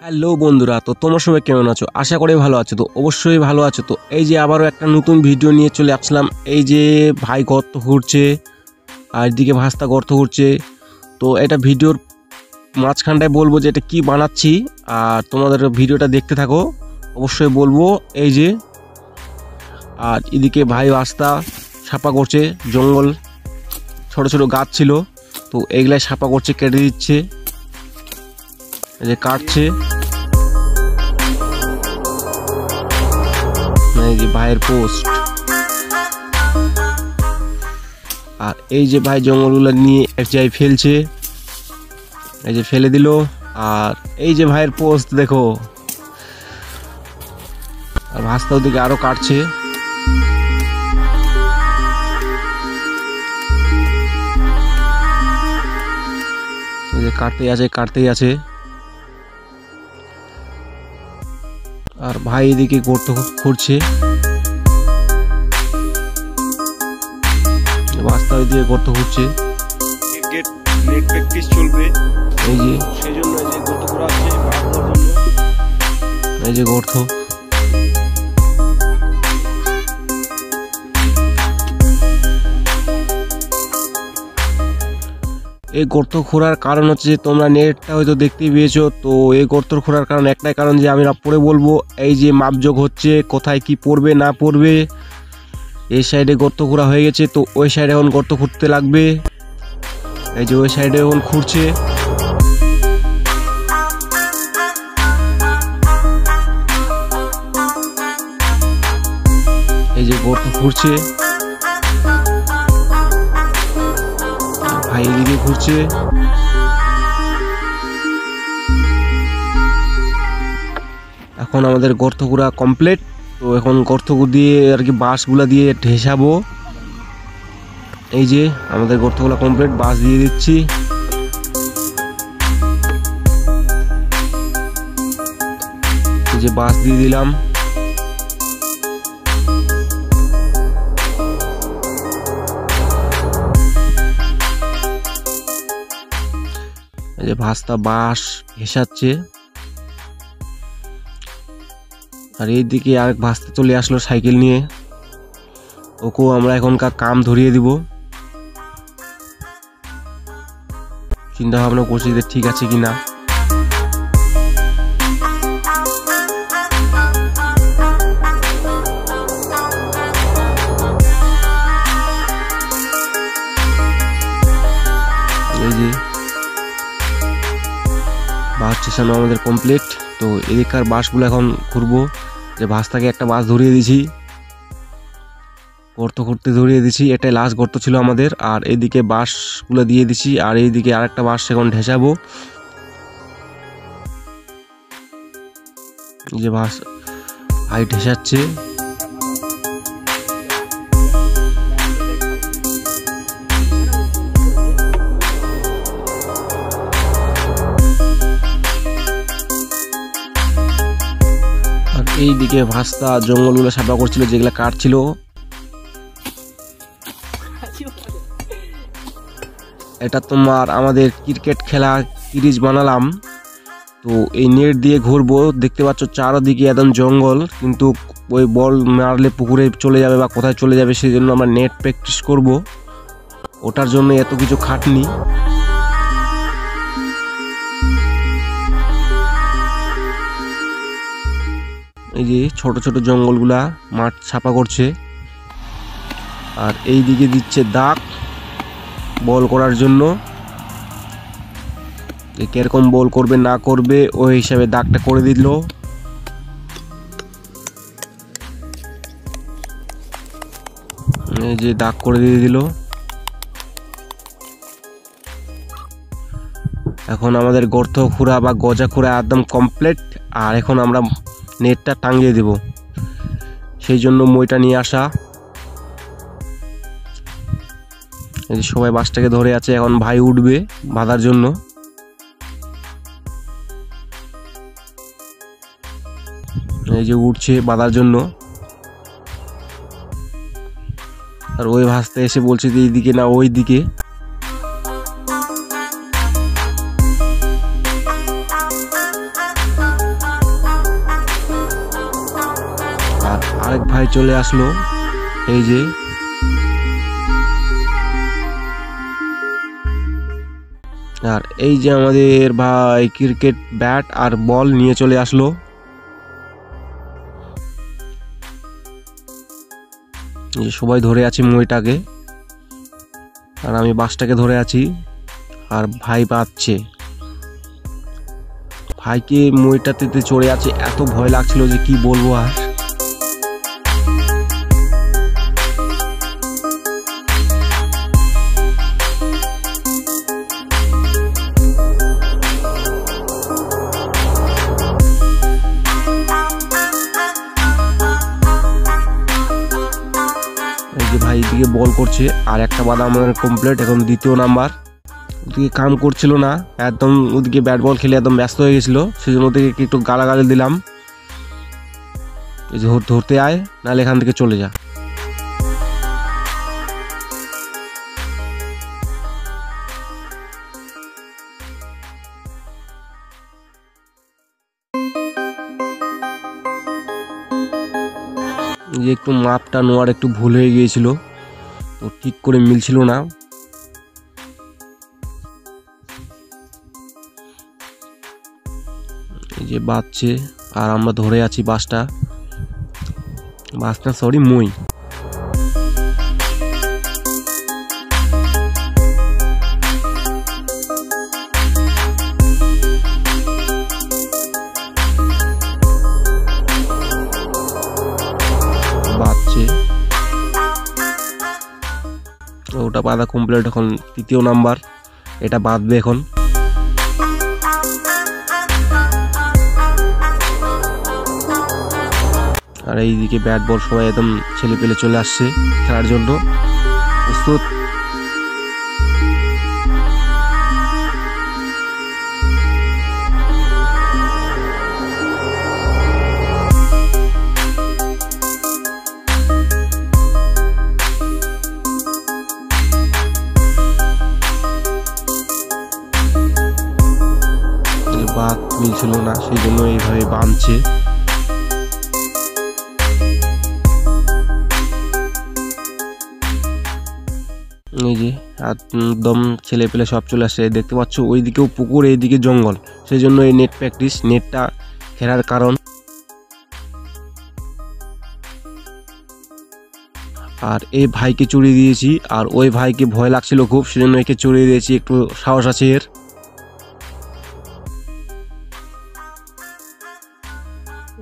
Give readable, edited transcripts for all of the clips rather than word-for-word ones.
Hello বন্ধুরা, তো তোমরা সবাই কেমন আছো? আশা করি ভালো আছো। তো অবশ্যই ভালো আছো। তো এই যে আবারও একটা নতুন ভিডিও নিয়ে চলে আসলাম। এই যে ভাই গর্ত খুঁড়ছে আর এদিকে ভাস্তা গর্ত খুঁড়ছে। তো এটা ভিডিওর মাঝখানটায় বলবো যে এটা কি বানাচ্ছি, আর তোমাদের ভিডিওটা দেখতে থাকো। অবশ্যই বলবো। এই যে আর এদিকে ভাই ভাস্তা সাপা করছে, জঙ্গল ছোট ছোট গাছ ছিল তো এইগুলাই সাপা করছে, কেটে দিচ্ছে, এই যে কাটছে। এই যে ভাইয়ের পোস্ট, আর এই যে ভাই জঙ্গলগুলো নিয়ে এক জায়গায় ফেলছে, এই যে ফেলে দিল। আর এই যে ভাইয়ের পোস্ট দেখো, আর ভাস্তা ওদিকে আরো কাটছে। এই যে কাটতেই আছে। আর ভাই এদিকে গর্ত খুঁড়ছে, রাস্তা দিয়ে গর্ত খুঁড়ছে। নেট প্র্যাকটিস চলবে, এই যে সেই জন্য এই যে গর্ত করা আছে বাঁধার জন্য। এই যে গর্ত, এই গর্ত খোঁড়ার কারণ হচ্ছে যে তোমরা নেটটা হয়তো দেখতেই পেয়েছো। তো এই গর্ত খোঁড়ার কারণ একটাই কারণ যে আমি পরে বলবো। এই যে মাপযোগ হচ্ছে কোথায় কি পড়বে না পড়বে। এই সাইডে গর্ত খোঁড়া হয়ে গেছে, তো ওই সাইডে এখন গর্ত খুঁড়তে লাগবে। এই যে ওই সাইডে এখন খুঁড়ছে। এই যে গর্ত খুঁড়ছে, ভাই এদিকে ঘুরছে। এখন আমাদের গর্ত খোঁড়া কমপ্লিট। তো এখন গর্ত দিয়ে আর কি বাঁশগুলা দিয়ে ঢেসাবো। এই যে আমাদের গর্তগুলা কমপ্লিট, বাঁশ দিয়ে দিচ্ছি। এই যে বাঁশ দিয়ে দিলাম। এই যে ভাস্তা বাঁশ ঘেসাচ্ছে। আর এইদিকে আরেক ভাস্তা চলে আসলো সাইকেল নিয়ে, ওকেও আমরা এখনকার কাম ধরিয়ে দিব। চিন্তা ভাবনা করছি যে ঠিক আছে কিনা। এই যে বাস স্টেশন আমাদের কমপ্লিট। তো এদিককার বাসগুলো এখন ঘুরবো। যে ভাস্তাকে একটা বাস ধরিয়ে দিছি, গর্ত করতে ধরিয়ে দিছি। এটাই লাস্ট গর্ত ছিল আমাদের। আর এইদিকে বাসগুলো দিয়ে দিছি, আর এইদিকে আরেকটা বাস এখন ঢেসাবো। যে বাস ভাই ঢেসাচ্ছে। এইদিকে ভাস্তা জঙ্গলগুলো সাফা করছিল, যেগুলো কাটছিল। এটা তোমার আমাদের ক্রিকেট খেলা সিরিজ বানালাম। তো এই নেট দিয়ে ঘুরবো। দেখতে পাচ্ছ চারদিকে একদম জঙ্গল, কিন্তু ওই বল মারলে পুকুরে চলে যাবে বা কোথায় চলে যাবে, সেই জন্য আমরা নেট প্র্যাকটিস করব। ওটার জন্য এত কিছু খাটনি। এই যে ছোট ছোট জঙ্গলগুলা মাঠ ছাপা করছে। আর এই দিকে দিচ্ছে দাগ বল করার জন্য, কিরকম বল করবে না করবে ওই হিসাবে দাগটা করে দিল। এই যে দাগ করে দিয়ে দিল। এখন আমাদের গর্ত খুঁড়া বা গজা খুঁড়া একদম কমপ্লিট। আর এখন আমরা নেটটা টাঙিয়ে দেব, সেই জন্য মইটা নিয়ে আসা। এই যে সবাই বাসটাকে ধরে আছে, এখন ভাই উঠবে বাঁধার জন্য। এই যে উঠছে বাঁধার জন্য। আর ওই ভাসতে এসে বলছে যে এইদিকে না ওই দিকে। আরেক ভাই চলে আসলো। এই যে আর এই যে আমাদের ভাই ক্রিকেট ব্যাট আর বল নিয়ে চলে আসলো। এই সবাই ধরে আছি মইটাকে, আর আমি বাসটাকে ধরে আছি, আর ভাই বাঁধছে। ভাইকে মইটাতে চড়ে আছে, এত ভয় লাগছিল যে কি বলবো আর। এই যে ভাই এদিকে বল করছে, আর একটা বাধা আমাদের কমপ্লিট। এখন দ্বিতীয় নাম্বার। ওদিকে কাম করছিল না, একদম ওদিকে ব্যাট বল খেলে একদম ব্যস্ত হয়ে গেছিল, সেই জন্য ওদিকে একটু গালাগালি দিলাম। এই যে ধরতে আয়, নাহলে এখান থেকে চলে যা। যে একটু মাপটা নেওয়ার একটু ভুল হয়ে গিয়েছিল, তো ঠিক করে মিলছিল না। এই যে বাজছে, আর আমরা ধরে আছি বাসটা, সরি মই। বাজছে, ওটা বাঁধা কমপ্লিট। এখন তৃতীয় নাম্বার, এটা বাঁধবে এখন। আর এইদিকে ব্যাট বল সবাই একদম ছেলে পেলে চলে আসছে খেলার জন্য, প্রস্তুত। বাদ মিলছিল না, সেই জন্য এইভাবে বাঁধছে। এই যে একদম ছেলে পেলে সব চলে আসছে, দেখতে পাচ্ছ ওইদিকেও পুকুর, এইদিকে জঙ্গল, সেই জন্য এই নেট প্র্যাকটিস, নেটটা খেলার কারণ। আর এই ভাইকে চড়িয়ে দিয়েছি, আর ওই ভাইকে ভয় লাগছিল খুব, সেজন্য একে চড়িয়ে দিয়েছি, একটু সাহস আছে এর।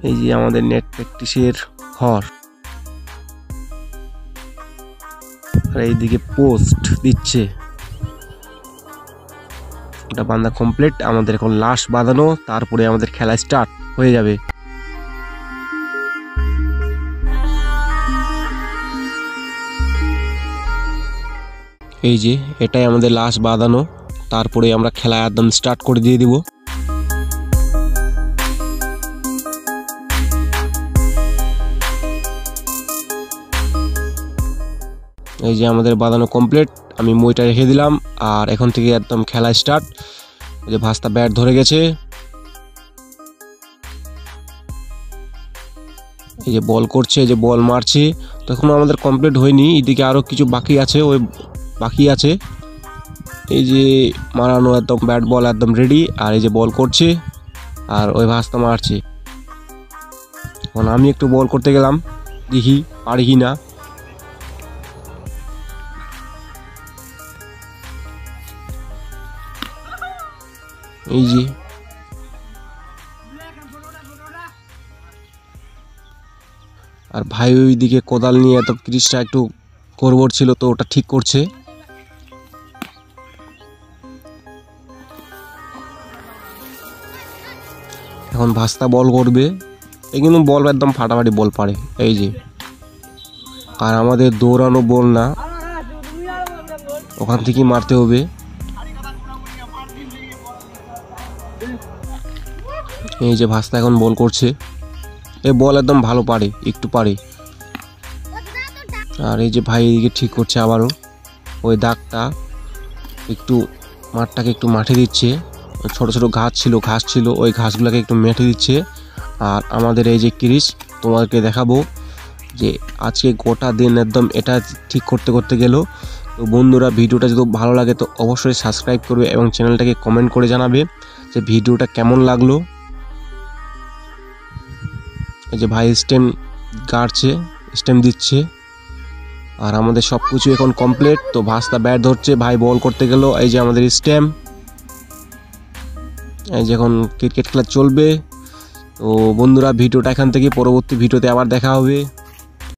এই যে আমাদের নেট প্র্যাকটিসের ঘর, আর এইদিকে পোস্ট দিচ্ছে। এটা বাঁধা কমপ্লিট, আমাদের এখন লাশ বাঁধানো, তারপরে আমাদের খেলা স্টার্ট হয়ে যাবে। এই যে এটাই আমাদের লাশ বাঁধানো, তারপরে আমরা খেলা একদম স্টার্ট করে দিয়ে দিব। এই যে আমাদের বাঁধানো কমপ্লিট, আমি মইটা রেখে দিলাম, আর এখন থেকে একদম খেলা স্টার্ট। এই যে ভাস্তা ব্যাট ধরে গেছে, এই যে বল করছে, এই যে বল মারছে। তখন আমাদের কমপ্লিট হয়নি, এদিকে আরো কিছু বাকি আছে, ওই বাকি আছে। এই যে মারানো একদম ব্যাট বল একদম রেডি, আর এই যে বল করছে, আর ওই ভাস্তা মারছে। এখন আমি একটু বল করতে গেলাম, দেখি পারি কি না। এই যে আর ভাই ওইদিকে কোদাল নিয়ে এত ক্রিজটা একটু গড়বড় ছিল, তো ওটা ঠিক করছে। এখন ভাস্তা বল করবে, এই কিন্তু বল একদম ফাটাফাটি বল পারে। এই যে আর আমাদের দৌড়ানো বল না, ওখান থেকে মারতে হবে। এই যে ভাস্তা এখন বল করছে, এই বল একদম ভালো পারে, একটু পারে। আর এই যে ভাই এদিকে ঠিক করছে আবারও, ওই দাগটা একটু মাঠটাকে একটু মাঠে দিচ্ছে। ছোট ছোট ঘাস ছিল, ওই ঘাসগুলোকে একটু মেটে দিচ্ছে। আর আমাদের এই যে ক্রিজ তোমাদেরকে দেখাবো, যে আজকে গোটা দিন একদম এটা ঠিক করতে করতে গেল। তো বন্ধুরা ভিডিওটা যদি ভালো লাগে তো অবশ্যই সাবস্ক্রাইব করবে এবং চ্যানেলটাকে কমেন্ট করে জানাবে যে ভিডিওটা কেমন লাগলো। এই যে ভাই স্টেম গাড়ছে, স্টেম দিচ্ছে, আর আমাদের সব কিছু এখন কমপ্লিট। তো ভাস্তা ব্যাট ধরছে, ভাই বল করতে গেল। এই যে আমাদের স্টেম, এই যে এখন ক্রিকেট খেলা চলবে। তো বন্ধুরা ভিডিওটা এখান থেকে পরবর্তী ভিডিওতে আবার দেখা হবে।